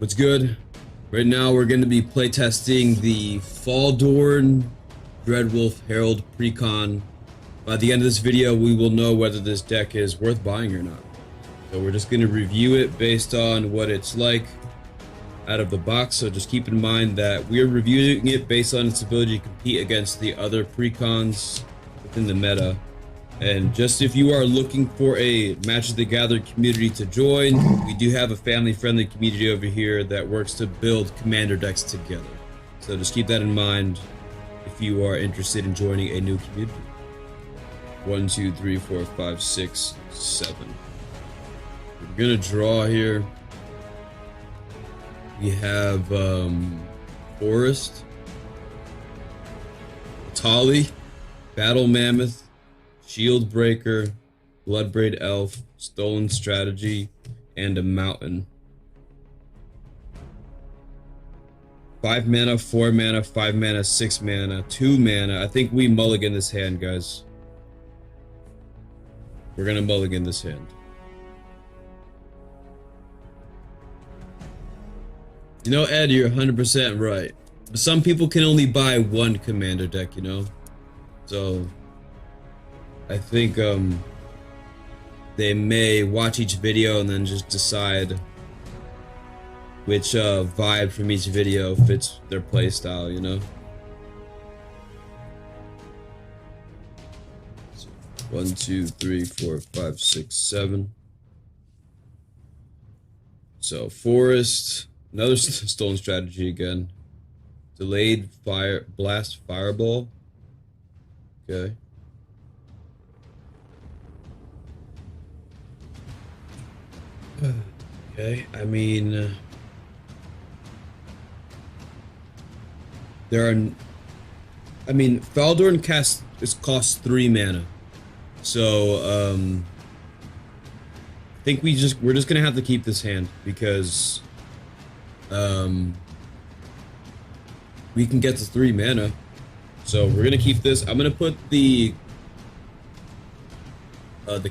What's good? Right now we're going to be playtesting the Faldorn Dreadwolf Herald Precon. By the end of this video, we will know whether this deck is worth buying or not. So we're just going to review it based on what it's like out of the box. So just keep in mind that we're reviewing it based on its ability to compete against the other Precons within the meta. And just if you are looking for a Magic the Gathering community to join, we do have a family-friendly community over here that works to build commander decks together. So just keep that in mind if you are interested in joining a new community. 1, 2, 3, 4, 5, 6, 7. We're gonna draw here. We have Forest, Tali, Battle Mammoth, Shield Breaker, Bloodbraid Elf, Stolen Strategy, and a Mountain. 5 mana, 4 mana, 5 mana, 6 mana, 2 mana. I think we mulligan this hand, guys. We're gonna mulligan this hand. You know, Ed, you're 100% right. But some people can only buy one commander deck, you know? So I think they may watch each video and then just decide which vibe from each video fits their playstyle, you know? So 1, 2, 3, 4, 5, 6, 7. So Forest, another Stolen Strategy again. Delayed Fire Blast Fireball. Okay. Okay, I mean, Faldorn costs 3 mana, so I think we're just gonna have to keep this hand because we can get to 3 mana, so we're gonna keep this. I'm gonna put the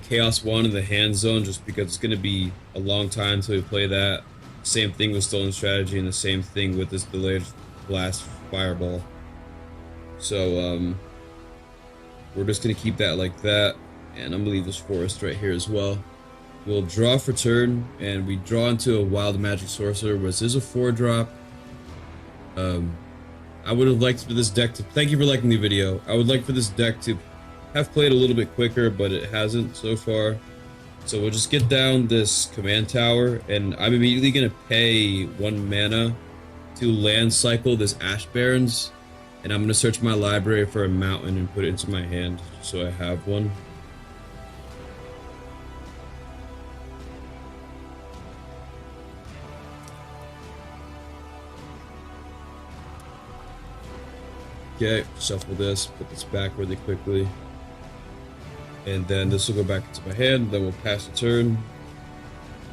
Chaos one in the hand zone just because it's going to be a long time until we play that. Same thing with Stolen Strategy and the same thing with this Delayed Blast Fireball. So we're just going to keep that like that, and I'm going to leave this Forest right here as well. We'll draw for turn, and we draw into a Wild Magic Sorcerer, which is a 4-drop. I would have liked for this deck to... Thank you for liking the video. I would like for this deck to have played a little bit quicker, but it hasn't so far. So we'll just get down this command tower, and I'm immediately gonna pay 1 mana to land cycle this Ash Barrens, and I'm gonna search my library for a mountain and put it into my hand so I have one. Okay, shuffle this, put this back really quickly. And then this will go back into my hand, then we'll pass the turn,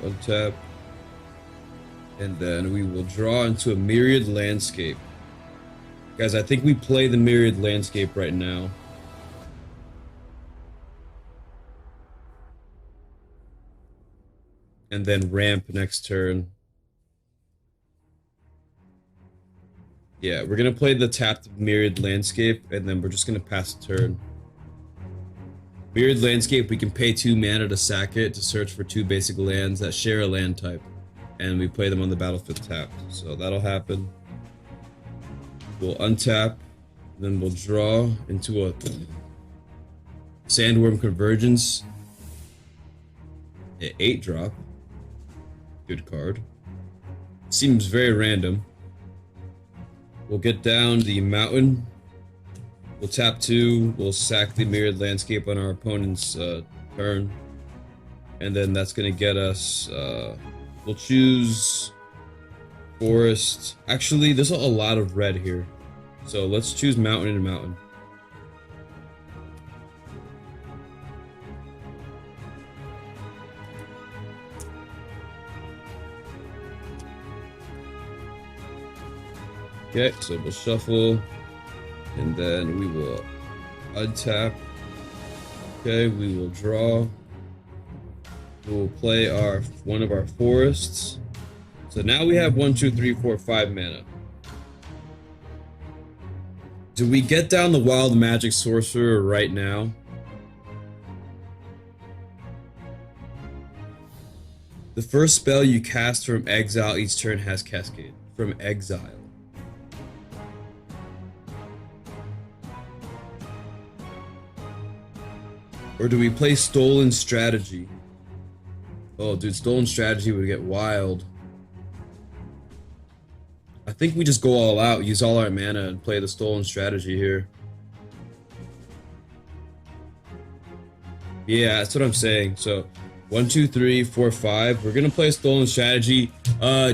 untap, and then we will draw into a Myriad Landscape. Guys, I think we play the Myriad Landscape right now. And then ramp next turn. Yeah, we're gonna play the tapped Myriad Landscape, and then we're just gonna pass the turn. Myriad Landscape, we can pay 2 mana to sack it to search for 2 basic lands that share a land type, and we play them on the battlefield tapped. So that'll happen. We'll untap, then we'll draw into a Sandworm Convergence. An 8-drop. Good card. Seems very random. We'll get down the Mountain. We'll tap 2, we'll sack the Myriad Landscape on our opponent's turn. And then that's gonna get us, we'll choose Forest. Actually, there's a lot of red here. So let's choose Mountain and Mountain. Okay, so we'll shuffle. And then we will untap. Okay, we will draw. We will play one of our forests. So now we have 1, 2, 3, 4, 5 mana. Do we get down the Wild Magic Sorcerer right now? The first spell you cast from Exile each turn has Cascade. From Exile. Or do we play Stolen Strategy? Oh, dude, Stolen Strategy would get wild. I think we just go all out, use all our mana, and play the Stolen Strategy here. Yeah, that's what I'm saying. So, 1, 2, 3, 4, 5. We're gonna play Stolen Strategy.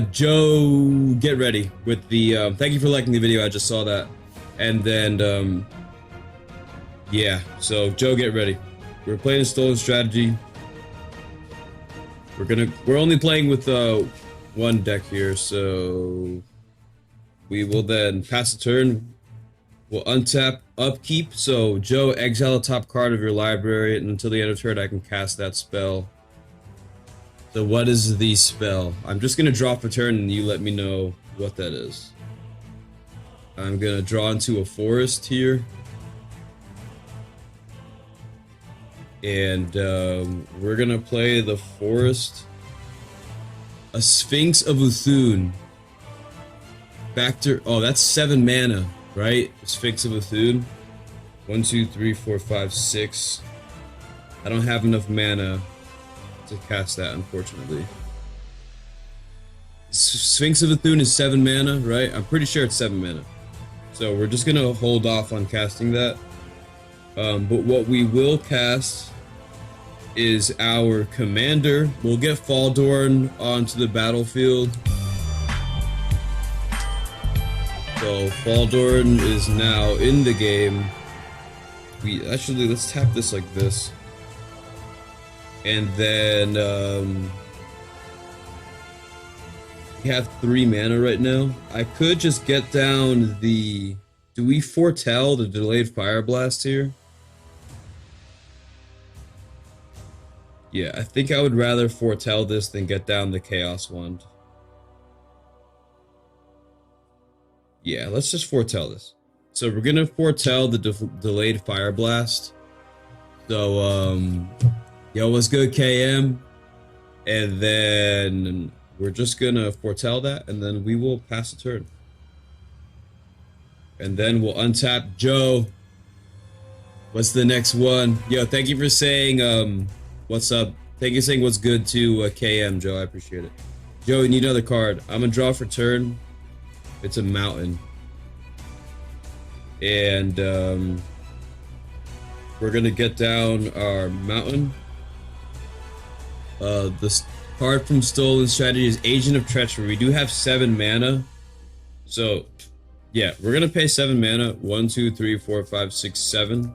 Joe, get ready with the. Thank you for liking the video. I just saw that, and then yeah. So Joe, get ready. We're playing Stolen Strategy. We're only playing with one deck here, so we will then pass the turn. We'll untap Upkeep. So Joe, exile a top card of your library, and until the end of turn, I can cast that spell. So what is the spell? I'm just gonna draw for turn, and you let me know what that is. I'm gonna draw into a forest here. And we're gonna play the forest. A Sphinx of Uthun. Factor. Oh, that's 7 mana, right? Sphinx of Uthun. 1, 2, 3, 4, 5, 6. I don't have enough mana to cast that, unfortunately. Sphinx of Uthun is 7 mana, right? I'm pretty sure it's 7 mana. So we're just gonna hold off on casting that. But what we will cast is our commander. We'll get Faldorn onto the battlefield. So Faldorn is now in the game. Let's tap this like this. And then we have 3 mana right now. I could just get down the... Do we foretell the delayed fire blast here? Yeah, I think I would rather foretell this than get down the Chaos Wand. Yeah, let's just foretell this. So we're gonna foretell the delayed fire blast. So, yo, what's good, KM? And then we're just gonna foretell that, and then we will pass the turn. And then we'll untap Joe. What's the next one? Yo, thank you for saying, what's up? Thank you for saying what's good to KM, Joe. I appreciate it. Joe, you need another card. I'm gonna draw for turn. It's a mountain. And we're gonna get down our mountain. This card from Stolen Strategy is Agent of Treachery. We do have 7 mana. So, yeah, we're gonna pay 7 mana. 1, 2, 3, 4, 5, 6, 7.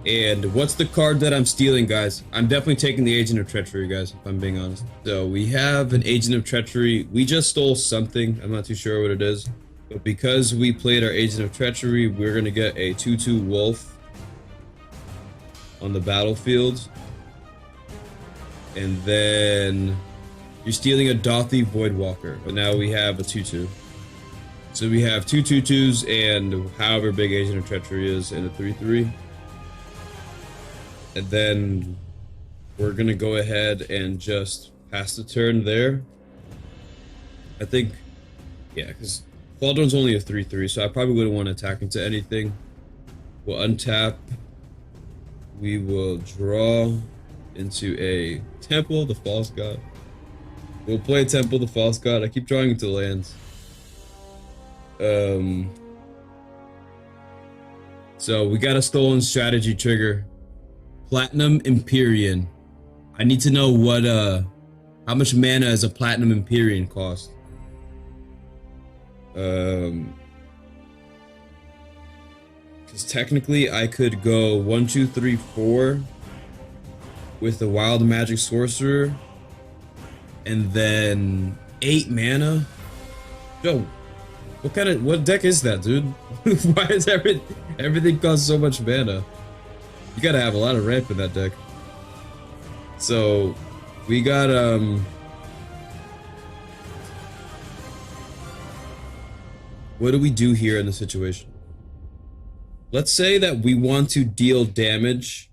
And what's the card that I'm stealing, guys? I'm definitely taking the Agent of Treachery, guys, if I'm being honest. So we have an Agent of Treachery. We just stole something. I'm not too sure what it is. But because we played our Agent of Treachery, we're going to get a 2/2 wolf on the battlefield. And then you're stealing a Dothy Voidwalker. But now we have a 2/2. So we have 2 2/2s and however big Agent of Treachery is, and a 3/3. And then we're gonna go ahead and just pass the turn there. I think, yeah, because Faldorn's only a 3/3, so I probably wouldn't want to attack into anything. We'll untap. We will draw into a Temple of the False God. We'll play Temple of the False God. I keep drawing into lands. So we got a Stolen Strategy trigger. Platinum Empyrean. I need to know what how much mana is a Platinum Empyrean cost. Because technically I could go 1, 2, 3, 4 with the Wild Magic Sorcerer, and then 8 mana. Yo, what deck is that, dude? Why is everything costs so much mana? You gotta have a lot of ramp in that deck. So we got what do we do here in the situation? Let's say that we want to deal damage.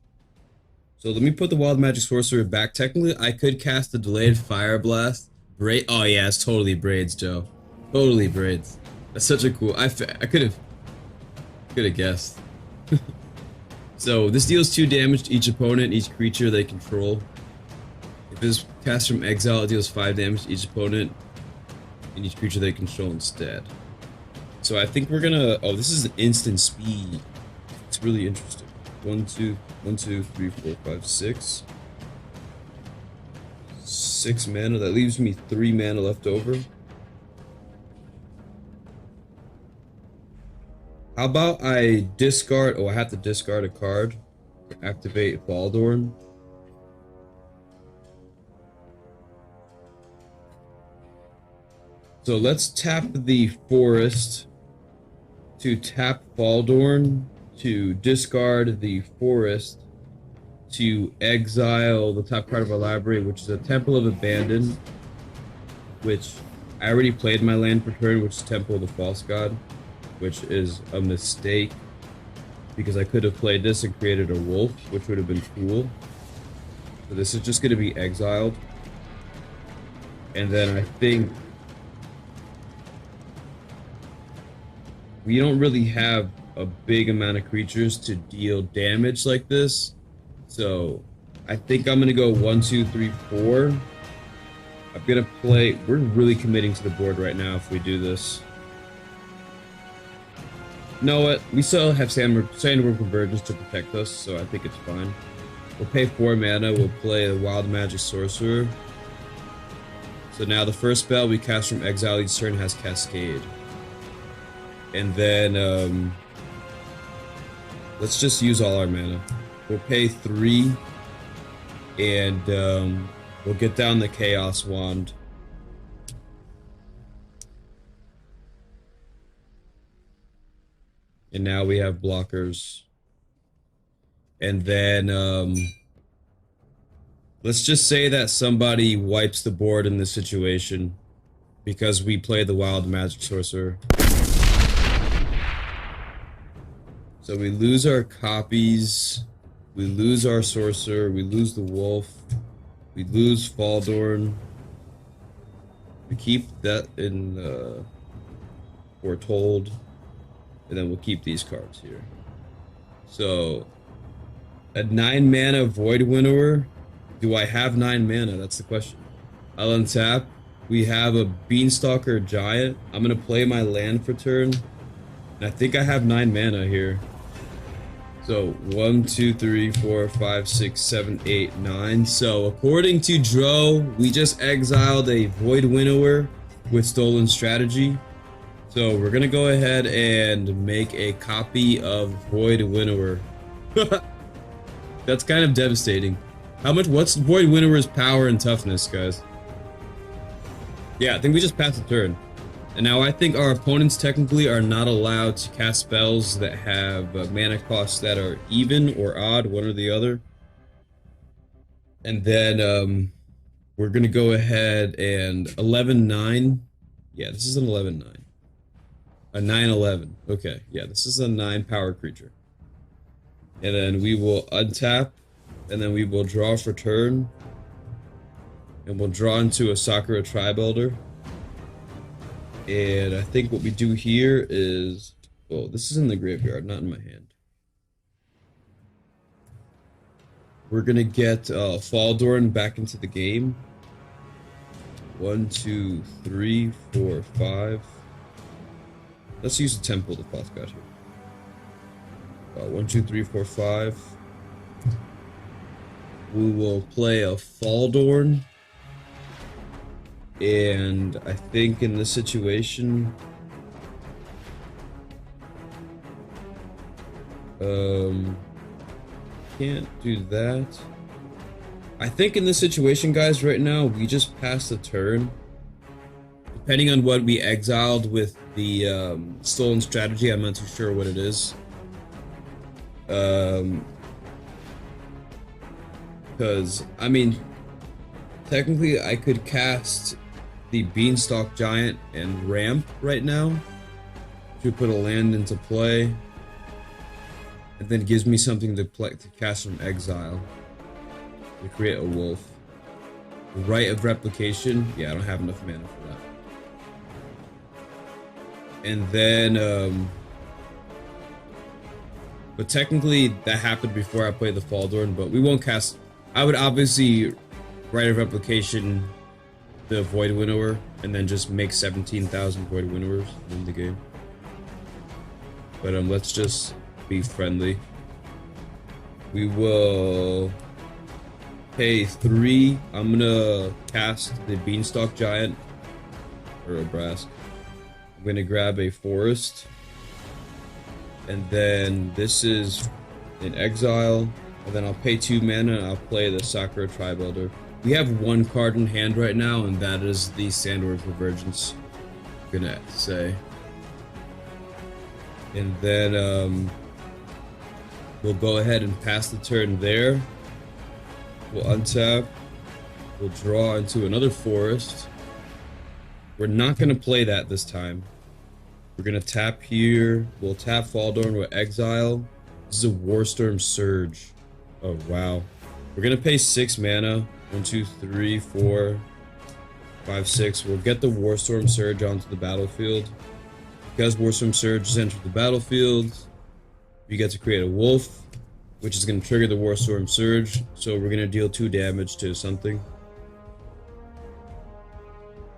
So let me put the Wild Magic Sorcerer back. Technically, I could cast the Delayed Fire Blast. Oh yeah, it's totally Braids, Joe. Totally Braids. That's such a cool... I could have guessed. So this deals 2 damage to each opponent, each creature they control. If it's cast from Exile, it deals 5 damage to each opponent and each creature they control instead. So I think we're gonna... Oh, this is an instant speed. It's really interesting. 1, 2, 3, 4, 5, 6. 6 mana. That leaves me 3 mana left over. How about I discard... Oh, I have to discard a card. Activate Faldorn. So let's tap the Forest to tap Faldorn, to discard the Forest, to exile the top card of our library, which is a Temple of Abandon, which I already played my land for turn, which is Temple of the False God, which is a mistake because I could have played this and created a wolf, which would have been cool. So this is just going to be exiled. And then I think we don't really have a big amount of creatures to deal damage like this. So I think I'm going to go 1, 2, 3, 4. I'm going to play... We're really committing to the board right now if we do this. You know what? We still have Sandworm Convergence to protect us, so I think it's fine. We'll pay 4 mana. We'll play the Wild Magic Sorcerer. So now the first spell we cast from Exile each turn has Cascade. And then, let's just use all our mana. We'll pay 3, and we'll get down the Chaos Wand. And now we have blockers. And then, let's just say that somebody wipes the board in this situation because we play the Wild Magic Sorcerer. So we lose our copies, we lose our Sorcerer, we lose the Wolf, we lose Faldorn. We keep that in Foretold, and then we'll keep these cards here. So, a 9 mana Void Winnower. Do I have 9 mana? That's the question. I'll untap. We have a Beanstalker Giant. I'm gonna play my land for turn. And I think I have 9 mana here. So 1, 2, 3, 4, 5, 6, 7, 8, 9. So according to Dro, we just exiled a Void Winnower with Stolen Strategy. So we're gonna go ahead and make a copy of Void Winnower. That's kind of devastating. What's Void Winnower's power and toughness, guys? Yeah, I think we just passed the turn. And now I think our opponents technically are not allowed to cast spells that have mana costs that are even or odd, one or the other. And then we're going to go ahead and 11-9. Yeah, this is an 11-9. A 9-11. Okay, yeah, this is a 9 power creature. And then we will untap, and then we will draw for turn. And we'll draw into a Sakura Tribe Elder. And I think what we do here is... Oh, this is in the graveyard, not in my hand. We're gonna get Faldorn back into the game. 1, 2, 3, 4, 5. Let's use the Temple of the False God here. 1, 2, 3, 4, 5. We will play a Faldorn. And I think in this situation, can't do that. I think in this situation, guys, right now, we just passed the turn. Depending on what we exiled with the Stolen Strategy, I'm not too sure what it is. Because, I mean, technically I could cast the Beanstalk Giant and ramp right now, to put a land into play, and then gives me something to cast from Exile to create a wolf. Right of Replication. Yeah, I don't have enough mana for that. And then, but technically that happened before I played the Faldorn, but we won't cast. I would obviously Right of Replication the Void Winnower and then just make 17,000 Void Winnowers in the game. But let's just be friendly. We will pay 3. I'm gonna cast the Beanstalk Giant or a Brask. I'm gonna grab a Forest, and then this is an Exile, and then I'll pay 2 mana and I'll play the Sakura Tribe Elder. We have 1 card in hand right now, and that is the Sandworm Convergence. I'm gonna say, and then we'll go ahead and pass the turn there. We'll untap. We'll draw into another forest. We're not going to play that this time. We're going to tap here. We'll tap Faldorn with Exile. This is a Warstorm Surge. Oh, wow. We're going to pay 6 mana. 1, 2, 3, 4, 5, 6. We'll get the Warstorm Surge onto the battlefield. Because Warstorm Surge has entered the battlefield, you get to create a wolf, which is going to trigger the Warstorm Surge. So we're going to deal 2 damage to something.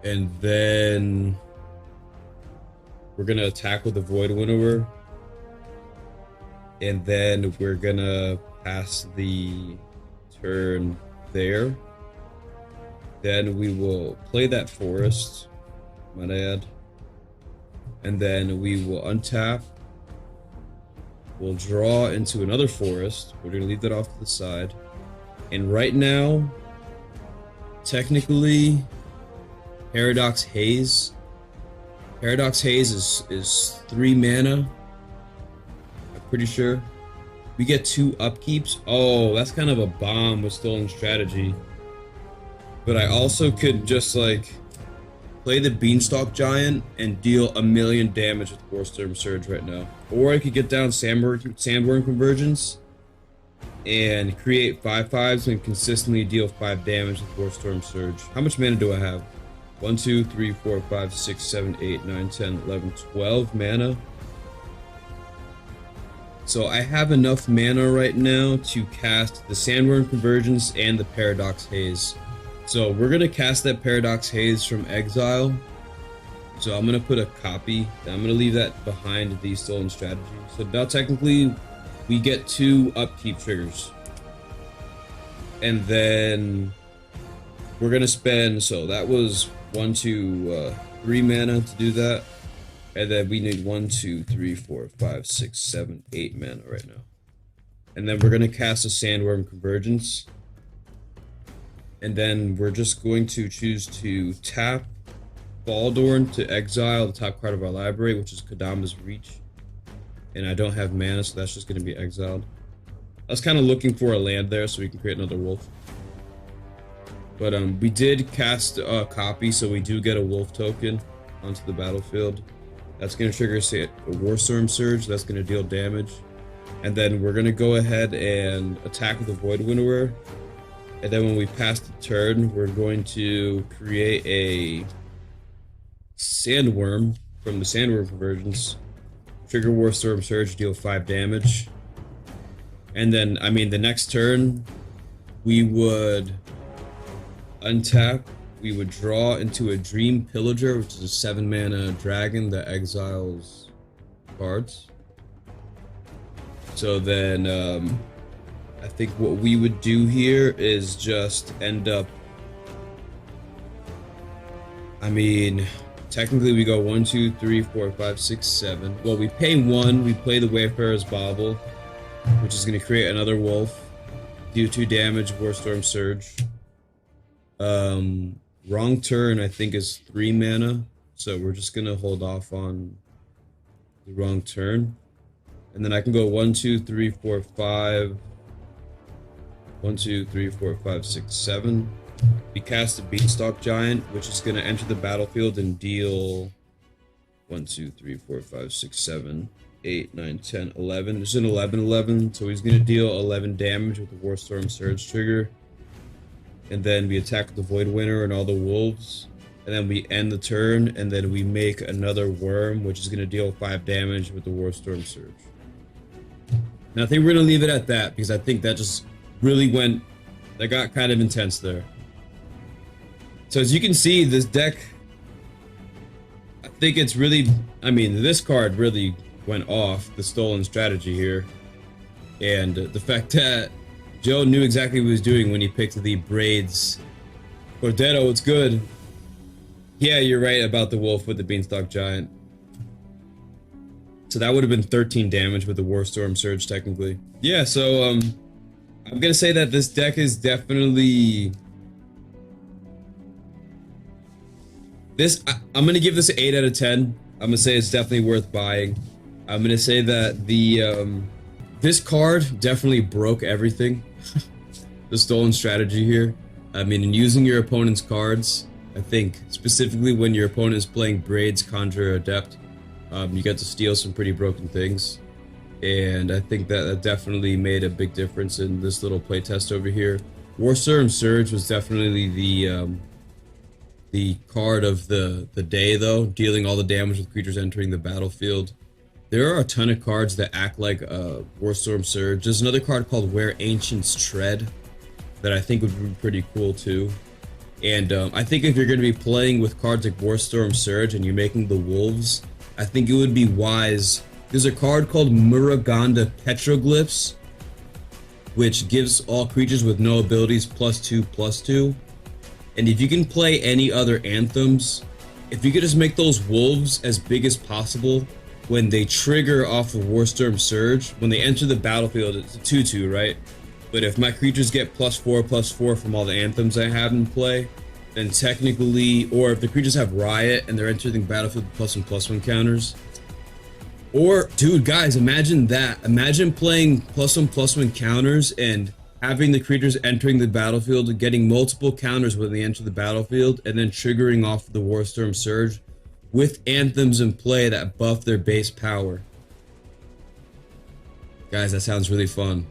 And then we're going to attack with the Void Winnower. And then we're going to pass the turn there. Then we will play that forest, might I add. And then we will untap. We'll draw into another forest. We're going to leave that off to the side. And right now, technically, Paradox Haze. Paradox Haze is 3 mana. I'm pretty sure. We get 2 upkeeps. Oh, that's kind of a bomb with Stolen Strategy. But I also could just like play the Beanstalk Giant and deal 1,000,000 damage with Warstorm Surge right now. Or I could get down Sandworm Convergence and create 5/5s and consistently deal 5 damage with Warstorm Surge. How much mana do I have? 1, 2, 3, 4, 5, 6, 7, 8, 9, 10, 11, 12 mana. So I have enough mana right now to cast the Sandworm Convergence and the Paradox Haze. So we're going to cast that Paradox Haze from Exile. So I'm going to put a copy. And I'm going to leave that behind the Stolen Strategy. So now technically we get 2 upkeep triggers. And then we're going to spend, so that was 1, 2, 3 mana to do that. And then we need 1, 2, 3, 4, 5, 6, 7, 8 mana right now. And then we're going to cast a Sandworm Convergence. And then we're just going to choose to tap Faldorn to exile the top card of our library, which is Kodama's Reach. And I don't have mana, so that's just going to be exiled. I was kind of looking for a land there so we can create another wolf. But we did cast a copy, so we do get a wolf token onto the battlefield. That's going to trigger a Warstorm Surge. That's going to deal damage. And then we're going to go ahead and attack with a Void Winnower. And then when we pass the turn, we're going to create a Sandworm from the Sandworm Convergence. Trigger Warstorm Surge, deal 5 damage. And then, I mean, the next turn, we would untap. We would draw into a Dream Pillager, which is a 7 mana dragon that exiles cards. So then, I think what we would do here is just end up, I mean, technically we go 1, 2, 3, 4, 5, 6, 7. Well, we pay 1, we play the Wayfarer's Bauble, which is going to create another wolf, do 2 damage, Warstorm Surge. Wrong turn, I think, is 3 mana, so we're just going to hold off on the wrong turn. And then I can go 1, 2, 3, 4, 5. 1, 2, 3, 4, 5, 6, 7. We cast a Beanstalk Giant, which is going to enter the battlefield and deal 1, 2, 3, 4, 5, 6, 7, 8, 9, 10, 11. There's an 11, so he's gonna deal 11 damage with the Warstorm Surge trigger. And then we attack the Void Winter and all the wolves. And then we end the turn, and then we make another worm, which is gonna deal 5 damage with the Warstorm Surge. And I think we're gonna leave it at that, because I think that just really that got kind of intense there. So as you can see, this deck, I think it's really, I mean, this card really went off the stolen strategy here. And the fact that Joe knew exactly what he was doing when he picked the braids. Cordero, it's good. Yeah, you're right about the wolf with the Beanstalk Giant. So that would have been 13 damage with the Warstorm Surge, technically. Yeah, so I'm gonna say that this deck is definitely... I'm gonna give this an 8 out of 10. I'm gonna say it's definitely worth buying. I'm gonna say that this card definitely broke everything. The stolen strategy here. I mean, in using your opponent's cards, I think specifically when your opponent is playing Braids, Conjurer, Adept, you get to steal some pretty broken things. And I think that definitely made a big difference in this little playtest over here. Warstorm Surge was definitely the card of the day, though, dealing all the damage with creatures entering the battlefield. There are a ton of cards that act like Warstorm Surge. There's another card called Where Ancients Tread that I think would be pretty cool too. And I think if you're going to be playing with cards like Warstorm Surge and you're making the wolves, I think it would be wise. There's a card called Muraganda Petroglyphs, which gives all creatures with no abilities +2/+2. And if you can play any other anthems, if you could just make those wolves as big as possible, when they trigger off of Warstorm Surge, when they enter the battlefield, it's a 2/2, right? But if my creatures get +4/+4 from all the anthems I have in play, then technically, or if the creatures have Riot and they're entering the battlefield with +1/+1 counters, or, dude, guys, imagine that. Imagine playing +1/+1 counters and having the creatures entering the battlefield and getting multiple counters when they enter the battlefield, and then triggering off the Warstorm Surge with anthems in play that buff their base power. Guys, that sounds really fun.